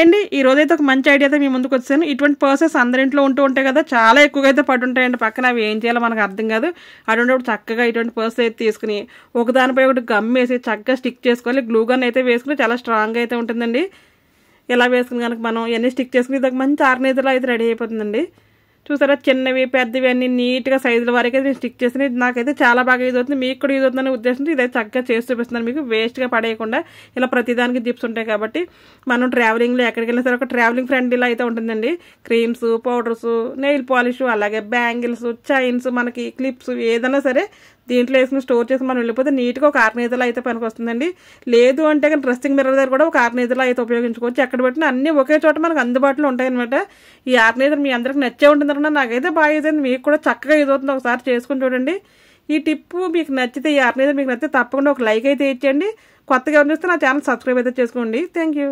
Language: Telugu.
అండి ఈ రోజైతే ఒక మంచి ఐడియాతో మీ ముందుకు వచ్చాను. ఇటువంటి పర్సెస్ అందరింట్లో ఉంటూ ఉంటాయి కదా, చాలా ఎక్కువగా అయితే పడుంటాయండి. పక్కన అవి ఏం చేయాలో మనకు అర్థం కాదు. అటువంటిప్పుడు చక్కగా ఇటువంటి పర్స్ అయితే తీసుకుని ఒకదానిపై ఒకటి గమ్ వేసి చక్కగా స్టిక్ చేసుకోవాలి. గ్లూ గన్ అయితే వేసుకుని చాలా స్ట్రాంగ్గా అయితే ఉంటుందండి. ఇలా వేసుకుని కనుక మనం ఇవన్నీ స్టిక్ చేసుకుని ఇది ఒక మంచి ఆర్గనైజర్లో అయితే రెడీ అయిపోతుందండి. చూసారా, చిన్నవి పెద్దవి అన్ని నీట్గా సైజుల వరకు అయితే నేను స్టిక్ చేసి నాకైతే చాలా బాగా యూజ్ అవుతుంది. మీకు కూడా యూజ్ అవుతుందనే ఉద్దేశంతో ఇదైతే చక్కగా చేసి చూపిస్తున్నాను మీకు, వేస్ట్గా పడేయకుండా. ఇలా ప్రతిదానికి జిప్స్ ఉంటాయి కాబట్టి మనం ట్రావెలింగ్లో ఎక్కడికి వెళ్ళినా సరే ఒక ట్రావెలింగ్ ఫ్రెండ్లీలో అయితే ఉంటుందండి. క్రీమ్స్, పౌడర్స్, నెయిల్ పాలిష్, అలాగే బ్యాంగిల్స్, చైన్స్, మనకి క్లిప్స్ ఏదైనా సరే దీంట్లో వేసుకుని స్టోర్ చేసి మనం వెళ్ళిపోతే నీట్గా ఒక ఆర్గనైజర్లో అయితే పనికి వస్తుందండి. లేదు అంటే కానీ డ్రెస్సింగ్ మిర్రర్ దగ్గర కూడా ఒక ఆర్గనైజర్లో అయితే ఉపయోగించుకోవచ్చు. ఎక్కడ పెట్టినా అన్నీ ఒకే చోట మనకు అందుబాటులో ఉంటాయన్నమాట. ఈ ఆర్గనైజర్ మీ అందరికి నచ్చే ఉంటుందన్న నాకైతే బాగా యూజ్ అయింది. మీకు కూడా చక్కగా యూజ్ అవుతుంది, ఒకసారి చేసుకుని చూడండి. ఈ టిప్ మీకు నచ్చితే, ఈ ఆర్గనైజర్ మీకు నచ్చితే తప్పకుండా ఒక లైక్ అయితే ఇచ్చేయండి. కొత్తగా ఎవరు చూస్తే నా ఛానల్ సబ్స్క్రైబ్ అయితే చేసుకోండి. Thank you.